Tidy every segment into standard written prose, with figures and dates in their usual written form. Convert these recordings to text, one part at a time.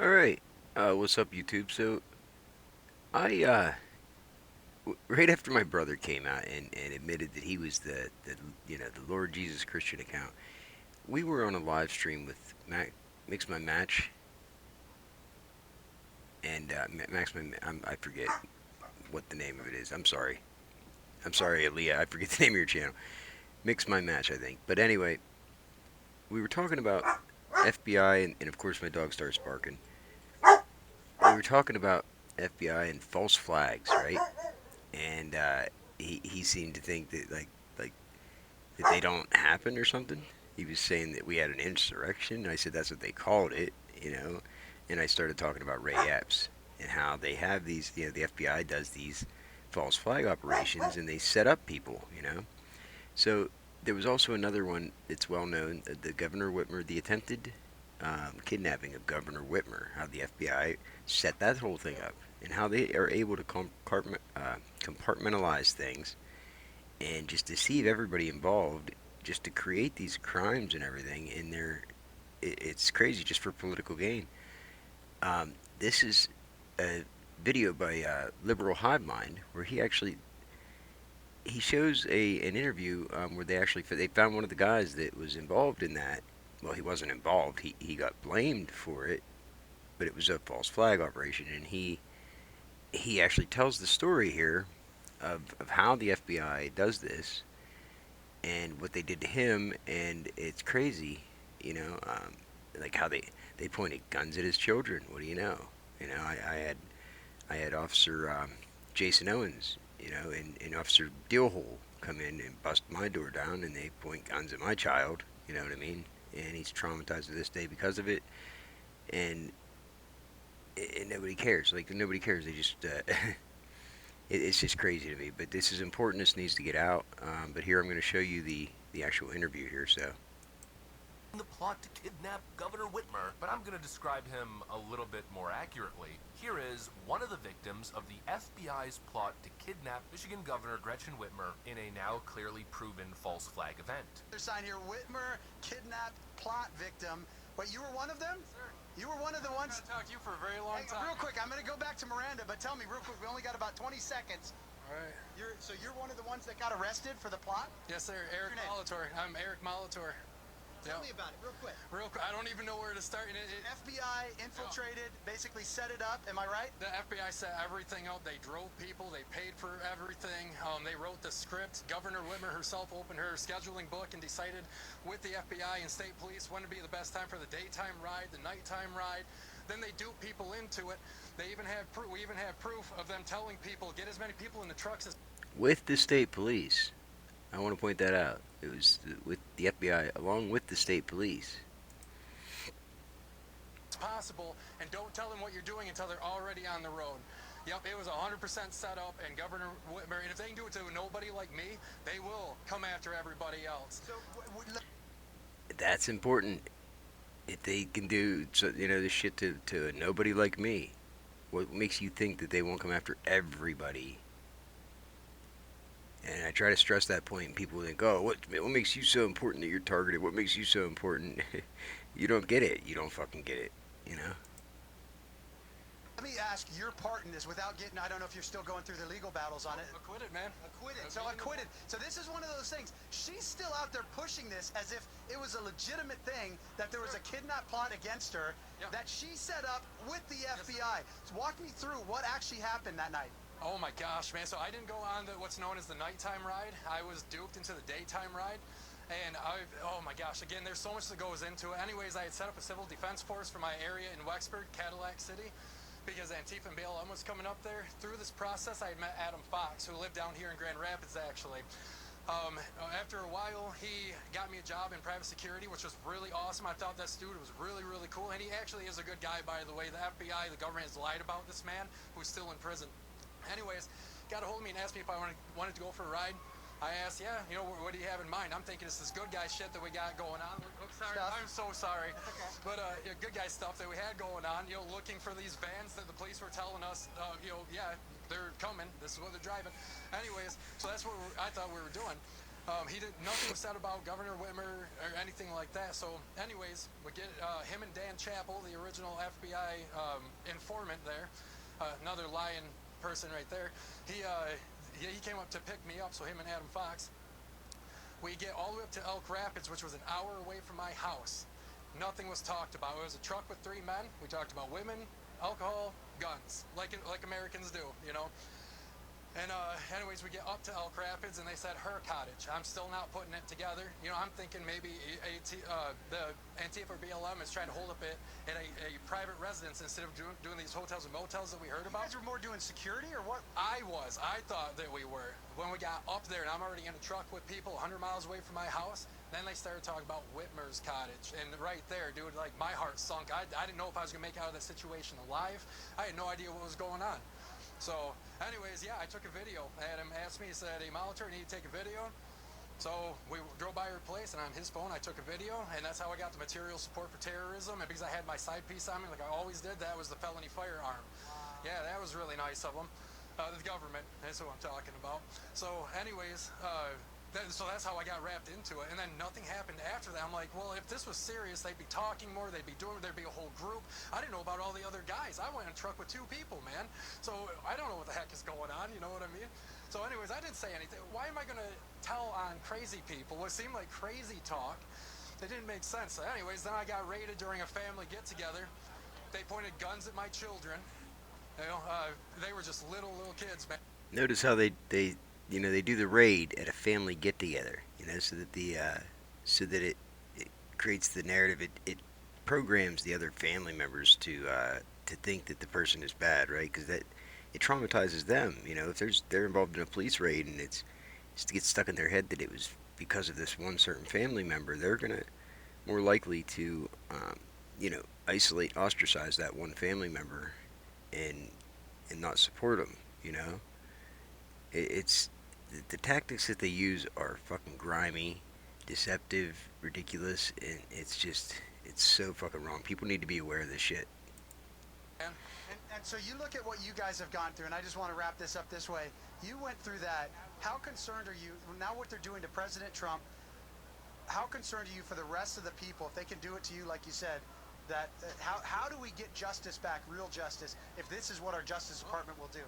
Alright, what's up YouTube? So, I, right after my brother came out and admitted that he was the Lord Jesus Christian account, we were on a live stream with Mix My Match, and Max My, I forget what the name of it is. I'm sorry. I'm sorry, Aaliyah, I forget the name of your channel. Mix My Match, I think. But anyway, we were talking about FBI, and of course my dog starts barking. We were talking about FBI and false flags, right? And he seemed to think that like that they don't happen or something. He was saying that we had an insurrection. I said that's what they called it, you know. And I started talking about Ray Epps and how they have these, the FBI does these false flag operations and they set up people, you know. So there was also another one that's well known, the Governor Whitmer, the attempted kidnapping of Governor Whitmer, how the FBI set that whole thing up, and how they are able to compartmentalize things and just deceive everybody involved, just to create these crimes and everything. And it's crazy just for political gain. This is a video by Liberal Hive Mind where he shows an interview where they found one of the guys that was involved in that. Well, he wasn't involved. He got blamed for it, but it was a false flag operation, and he actually tells the story here of how the FBI does this and what they did to him, and it's crazy, you know, like how they pointed guns at his children. What do you know? I had Officer Jason Owens, and Officer Dealhole come in and bust my door down, and they point guns at my child. You know what I mean? And he's traumatized to this day because of it, and nobody cares. Like nobody cares. They just it's just crazy to me. But this is important. This needs to get out. But here I'm going to show you the actual interview here. So The plot to kidnap Governor Whitmer, but I'm going to describe him a little bit more accurately. Here is one of the victims of the FBI's plot to kidnap Michigan Governor Gretchen Whitmer in a now clearly proven false flag event. There's sign here, Whitmer kidnapped plot victim. Wait, you were one of them? Sir. You were one of the ones? I'm gonna talk to you for a very long time. Real quick, I'm gonna go back to Miranda, but tell me real quick, we only got about 20 seconds. All right. So you're one of the ones that got arrested for the plot? Yes, sir. Eric Molitor. I'm Eric Molitor. Tell me about it, real quick. Real quick, I don't even know where to start. FBI infiltrated, basically set it up, am I right? The FBI set everything up. They drove people. They paid for everything. They wrote the script. Governor Whitmer herself opened her scheduling book and decided with the FBI and state police when would be the best time for the daytime ride, the nighttime ride. Then they dupe people into it. They even have we even have proof of them telling people, get as many people in the trucks as with the state police. I want to point that out. It was with the FBI along with the state police. possible, and don't tell them what you're doing until they're already on the road. Yep, it was 100% set up, and Governor Whitmer, and if they can do it to nobody like me, they will come after everybody else. So, That's important. If they can do this shit to a nobody like me, what makes you think that they won't come after everybody? And I try to stress that point, and people think, "Oh, what makes you so important that you're targeted? What makes you so important?" You don't get it. You don't fucking get it. You know. let me ask your part in this without getting, I don't know if you're still going through the legal battles on it. Acquitted, man. Acquitted. So acquitted. So this is one of those things. She's still out there pushing this as if it was a legitimate thing, that there was a kidnap plot against her, Yep. that she set up with the FBI. So walk me through what actually happened that night. Oh my gosh, man. So I didn't go on what's known as the nighttime ride. I was duped into the daytime ride. And oh my gosh, again, there's so much that goes into it. Anyways, I had set up a civil defense force for my area in Wexford, Cadillac City, because Antifa and BLM was coming up there. Through this process, I had met Adam Fox, who lived down here in Grand Rapids, actually. After a while, he got me a job in private security, which was really awesome. I thought that dude was really, really cool. And he actually is a good guy, by the way. The FBI, the government has lied about this man, who's still in prison. Anyways, got a hold of me and asked me if I wanted to go for a ride. I asked, yeah, what do you have in mind? I'm thinking it's this good guy shit that we got going on. Oops, sorry, Stuff. I'm so sorry. Okay. But good guy stuff that we had going on, looking for these vans that the police were telling us, yeah, they're coming. This is what they're driving. Anyways, so that's what I thought we were doing. Nothing was said about Governor Whitmer or anything like that. So, anyways, we get him and Dan Chappell, the original FBI informant there, another lying person right there. He came up to pick me up. So him and Adam Fox. We get all the way up to Elk Rapids, which was an hour away from my house. Nothing was talked about. It was a truck with 3 men. We talked about women, alcohol, guns, like Americans do, you know. And anyways, we get up to Elk Rapids, and they said her cottage. I'm still not putting it together. You know, I'm thinking maybe the Antifa or BLM is trying to hold up it at a private residence instead of doing these hotels and motels that we heard about. You guys were more doing security, or what? I thought that we were. When we got up there, and I'm already in a truck with people 100 miles away from my house, then they started talking about Whitmer's cottage. And right there, dude, like, my heart sunk. I didn't know if I was going to make it out of the situation alive. I had no idea what was going on. So, anyways, yeah, I took a video. Adam asked me, he said, hey, Molitor, I need to take a video. So we drove by her place, and on his phone, I took a video, and that's how I got the material support for terrorism. And because I had my side piece on me, like I always did, that was the felony firearm. Yeah, that was really nice of them. The government, that's what I'm talking about. So, anyways, so that's how I got wrapped into it. And then nothing happened after that. I'm like, well, if this was serious, they'd be talking more, there'd be a whole group. I didn't know about all the other guys. I went in a truck with 2 people, man. So I don't know what the heck is going on, you know what I mean? So anyways, I didn't say anything. Why am I going to tell on crazy people what seemed like crazy talk? It didn't make sense. So anyways, then I got raided during a family get-together. They pointed guns at my children. You know, they were just little kids, man. Notice how they do the raid at a family get together, so that it creates the narrative. It programs the other family members to think that the person is bad, right? Because it traumatizes them. If they're involved in a police raid and it gets stuck in their head that it was because of this one certain family member, they're gonna more likely to isolate, ostracize that one family member and not support them. It's the tactics that they use are fucking grimy, deceptive, ridiculous, and it's so fucking wrong. People need to be aware of this shit. And so you look at what you guys have gone through, and I just want to wrap this up this way. You went through that. How concerned are you, now what they're doing to President Trump, how concerned are you for the rest of the people, if they can do it to you like you said, that how do we get justice back, real justice, if this is what our Justice Department will do?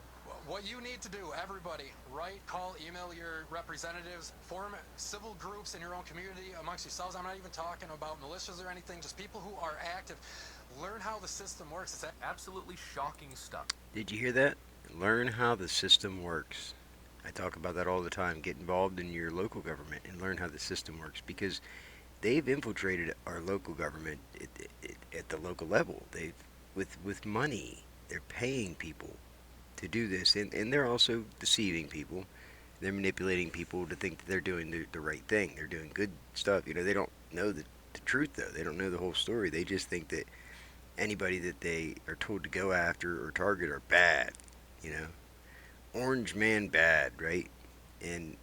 What you need to do, everybody, write, call, email your representatives, form civil groups in your own community amongst yourselves. I'm not even talking about militias or anything, just people who are active. Learn how the system works. It's Absolutely shocking stuff. Did you hear that? Learn how the system works. I talk about that all the time. Get involved in your local government and learn how the system works, because they've infiltrated our local government at the local level. With money, they're paying people to do this, and they're also deceiving people. They're manipulating people to think that they're doing the right thing. They're doing good stuff. They don't know the truth, though. They don't know the whole story. They just think that anybody that they are told to go after or target are bad. Orange man bad, right? And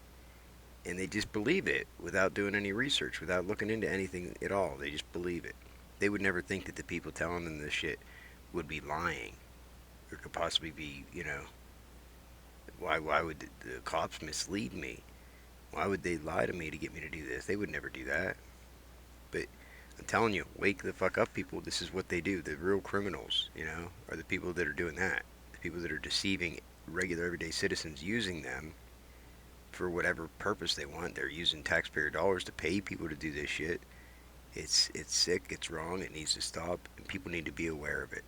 they just believe it without doing any research, without looking into anything at all. They just believe it. They would never think that the people telling them this shit would be lying, or could possibly be, why would the cops mislead me? Why would they lie to me to get me to do this? They would never do that. But I'm telling you, wake the fuck up, people. This is what they do. The real criminals, are the people that are doing that. The people that are deceiving regular everyday citizens, using them for whatever purpose they want. They're using taxpayer dollars to pay people to do this shit. It's sick, it's wrong, it needs to stop, and people need to be aware of it.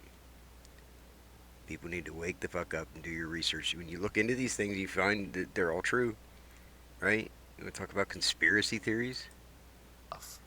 People need to wake the fuck up and do your research. When you look into these things, you find that they're all true, right? You want to talk about conspiracy theories?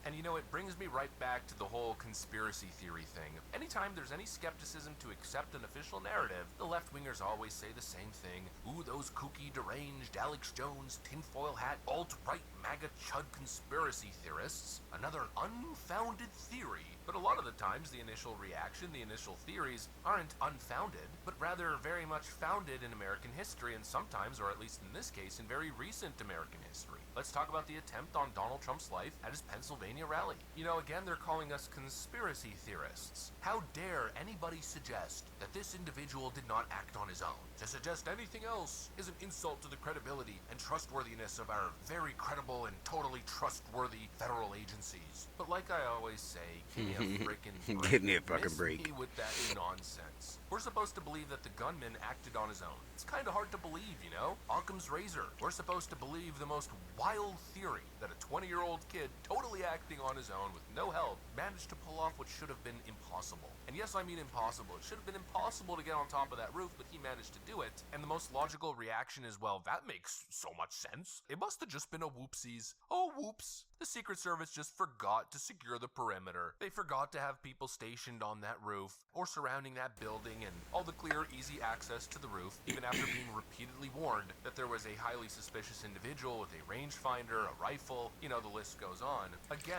And it brings me right back to the whole conspiracy theory thing. Anytime there's any skepticism to accept an official narrative, the left-wingers always say the same thing. Ooh, those kooky, deranged Alex Jones, tinfoil hat, alt-right MAGA chud conspiracy theorists. Another unfounded theory. But a lot of the times, the initial reaction, the initial theories, aren't unfounded, but rather very much founded in American history, and sometimes, or at least in this case, in very recent American history. Let's talk about the attempt on Donald Trump's life at his Pennsylvania Virginia rally. You know, again, they're calling us conspiracy theorists. How dare anybody suggest that this individual did not act on his own? To suggest anything else is an insult to the credibility and trustworthiness of our very credible and totally trustworthy federal agencies. But like I always say, give me a frickin' break. Give me a fucking Miss break. me with that nonsense. We're supposed to believe that the gunman acted on his own. It's kind of hard to believe, you know? Occam's razor. We're supposed to believe the most wild theory that a 20-year-old kid totally acting on his own with no help managed to pull off what should have been impossible. And yes, I mean impossible. It should have been impossible to get on top of that roof, but he managed to do it. And the most logical reaction is, well, that makes so much sense. It must have just been a whoopsies. Oh, whoops. The Secret Service just forgot to secure the perimeter. They forgot to have people stationed on that roof or surrounding that building and all the clear, easy access to the roof, even after being repeatedly warned that there was a highly suspicious individual with a rangefinder, a rifle, you know, the list goes on. Again,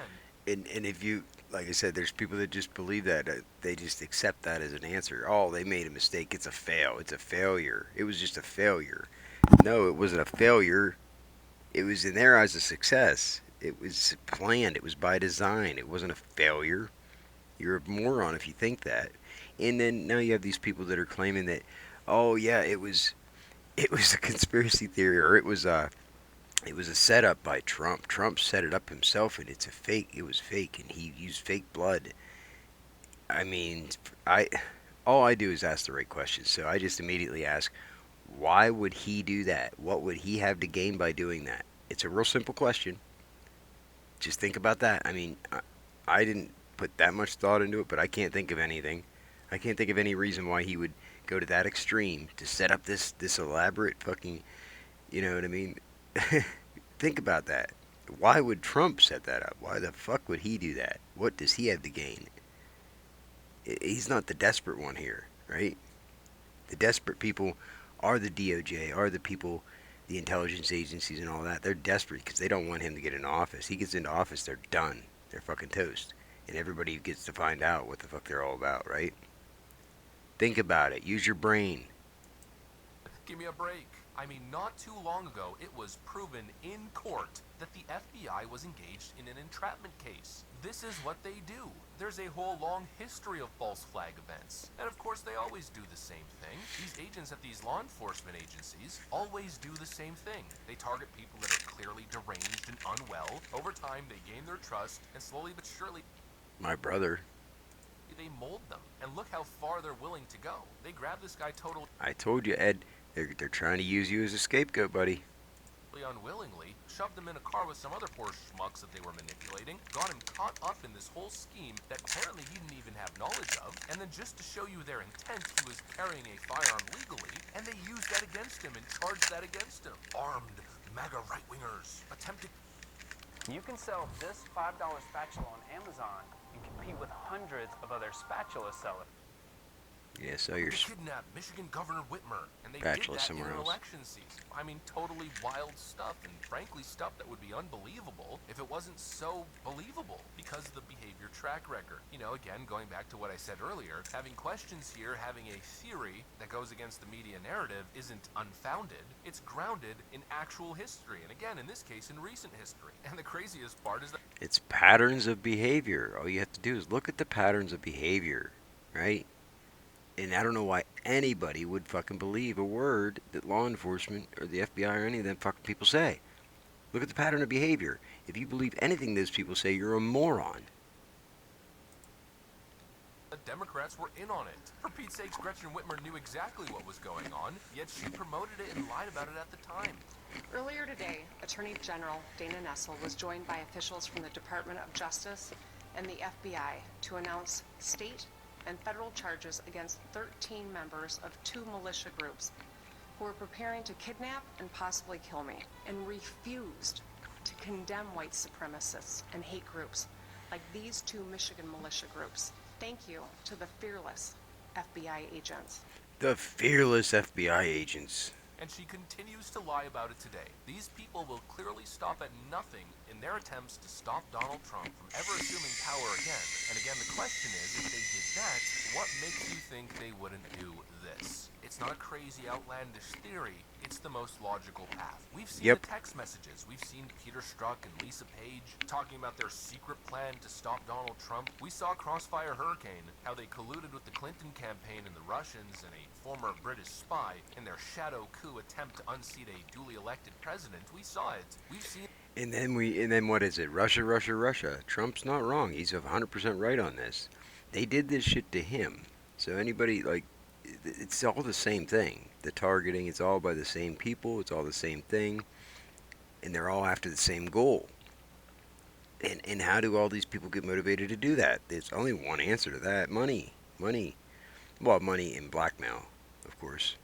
And if you, like I said, there's people that just believe that. They just accept that as an answer. Oh, they made a mistake. It's a fail. It's a failure. It was just a failure. No, it wasn't a failure. It was in their eyes a success. It was planned. It was by design. It wasn't a failure. You're a moron if you think that. And then now you have these people that are claiming that, oh yeah, it was a conspiracy theory, or it was a setup by Trump. Trump set it up himself, and it's a fake. It was fake, and he used fake blood. I mean, I all I do is ask the right questions. So I just immediately ask, why would he do that? What would he have to gain by doing that? It's a real simple question. Just think about that. I mean, I didn't put that much thought into it, but I can't think of anything. I can't think of any reason why he would go to that extreme to set up this elaborate fucking, you know what I mean? Think about that. Why would Trump set that up? Why the fuck would he do that? What does he have to gain? He's not the desperate one here, right? The desperate people are the DOJ, are the people, the intelligence agencies and all that. They're desperate because they don't want him to get into office. He gets into office, they're done. They're fucking toast. And everybody gets to find out what the fuck they're all about, right? Think about it. Use your brain. give me a break. I mean, not too long ago, it was proven in court that the FBI was engaged in an entrapment case. This is what they do. There's a whole long history of false flag events. And of course, they always do the same thing. These agents at these law enforcement agencies always do the same thing. They target people that are clearly deranged and unwell. Over time, they gain their trust, and slowly but surely, My brother. they mold them. And look how far they're willing to go. They grab this guy totally I told you, Ed. They're trying to use you as a scapegoat, buddy. unwillingly, shoved him in a car with some other poor schmucks that they were manipulating, got him caught up in this whole scheme that apparently he didn't even have knowledge of, and then just to show you their intent, he was carrying a firearm legally, and they used that against him and charged that against him. Armed MAGA right-wingers attempted. You can sell this $5 spatula on Amazon and compete with hundreds of other spatula sellers. Yeah, so you're... They kidnapped Michigan Governor Whitmer, and they Spatula did that somewhere in an else. election season. I mean, totally wild stuff, and frankly, stuff that would be unbelievable if it wasn't so believable because of the behavior track record. You know, again, going back to what I said earlier, having questions here, having a theory that goes against the media narrative isn't unfounded. It's grounded in actual history, and again, in this case, in recent history. And the craziest part is that It's patterns of behavior. All you have to do is look at the patterns of behavior, right? And I don't know why anybody would fucking believe a word that law enforcement or the FBI or any of them fucking people say. Look at the pattern of behavior. If you believe anything those people say, you're a moron. the Democrats were in on it. For Pete's sakes, Gretchen Whitmer knew exactly what was going on, yet she promoted it and lied about it at the time. Earlier today, Attorney General Dana Nessel was joined by officials from the Department of Justice and the FBI to announce state and federal charges against 13 members of 2 militia groups who were preparing to kidnap and possibly kill me, and refused to condemn white supremacists and hate groups like these 2 Michigan militia groups. Thank you to the fearless FBI agents. The fearless FBI agents. And she continues to lie about it today. These people will clearly stop at nothing in their attempts to stop Donald Trump from ever assuming power again. And again, the question is, if they did that, What makes you think they wouldn't do this? It's not a crazy, outlandish theory. It's the most logical path. We've seen Yep. the text messages. We've seen Peter Strzok and Lisa Page talking about their secret plan to stop Donald Trump. We saw Crossfire Hurricane, how they colluded with the Clinton campaign and the Russians and a former British spy in their shadow coup attempt to unseat a duly elected president. We saw it. We've seen. And then what is it? Russia, Russia, Russia. Trump's not wrong. He's 100% right on this. They did this shit to him. So anybody like, it's all the same thing. The targeting, it's all by the same people. It's all the same thing, and they're all after the same goal. And how do all these people get motivated to do that? There's only one answer to that: money, money. Well, money and blackmail, of course.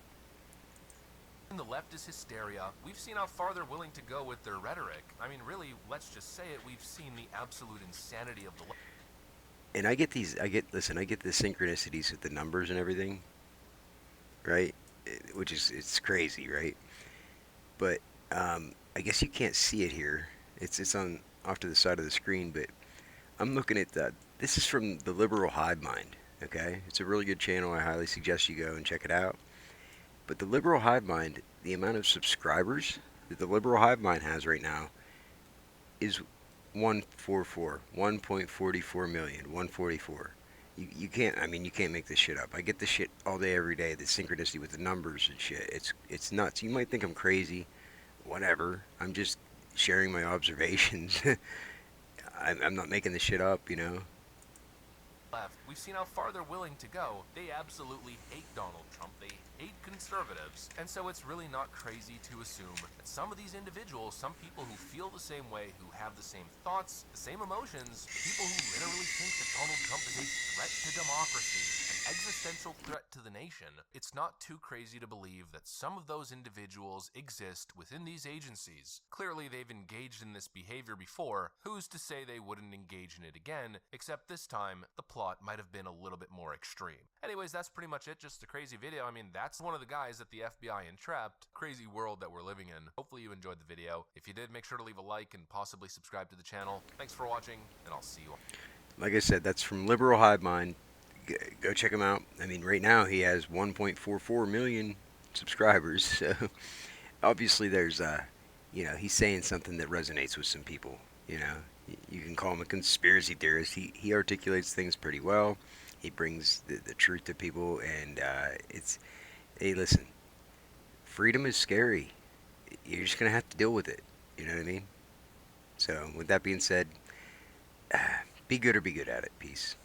The leftist hysteria. We've seen how far they're willing to go with their rhetoric. I mean, really, let's just say it. We've seen the absolute insanity of the left. And I get these. Listen. I get the synchronicities with the numbers and everything, right? Which is it's crazy, right? But I guess you can't see it here. It's on off to the side of the screen, but I'm looking at that. This is from the Liberal Hive Mind. Okay, it's a really good channel. I highly suggest you go and check it out. But the Liberal Hive Mind, the amount of subscribers that the Liberal Hive Mind has right now is 1.44 million, 144. You can't. I mean, you can't make this shit up. I get this shit all day, every day. The synchronicity with the numbers and shit. It's nuts. You might think I'm crazy. Whatever. I'm just sharing my observations. I'm not making this shit up, you know. Left. We've seen how far they're willing to go. They absolutely hate Donald Trump. They hate conservatives. And so it's really not crazy to assume that some of these individuals, some people who feel the same way, who have the same thoughts, the same emotions, people who literally think that Donald Trump is a threat to democracy, an existential threat to the nation, it's not too crazy to believe that some of those individuals exist within these agencies. Clearly, they've engaged in this behavior before. Who's to say they wouldn't engage in it again, except this time, the plot might have been a little bit more extreme. Anyways, that's pretty much it. Just a crazy video. I mean, that's one of the guys that the FBI entrapped. Crazy world that we're living in. Hopefully you enjoyed the video. If you did, make sure to leave a like and possibly subscribe to the channel. Thanks for watching, and I'll see you. Like I said, that's from Liberal Hive Mind. Go check him out. I mean, right now he has 1.44 million subscribers. So obviously there's he's saying something that resonates with some people. You know, you can call him a conspiracy theorist. He articulates things pretty well. He brings the truth to people, and hey, listen, freedom is scary. You're just gonna have to deal with it. You know what I mean? So with that being said, be good or be good at it. Peace.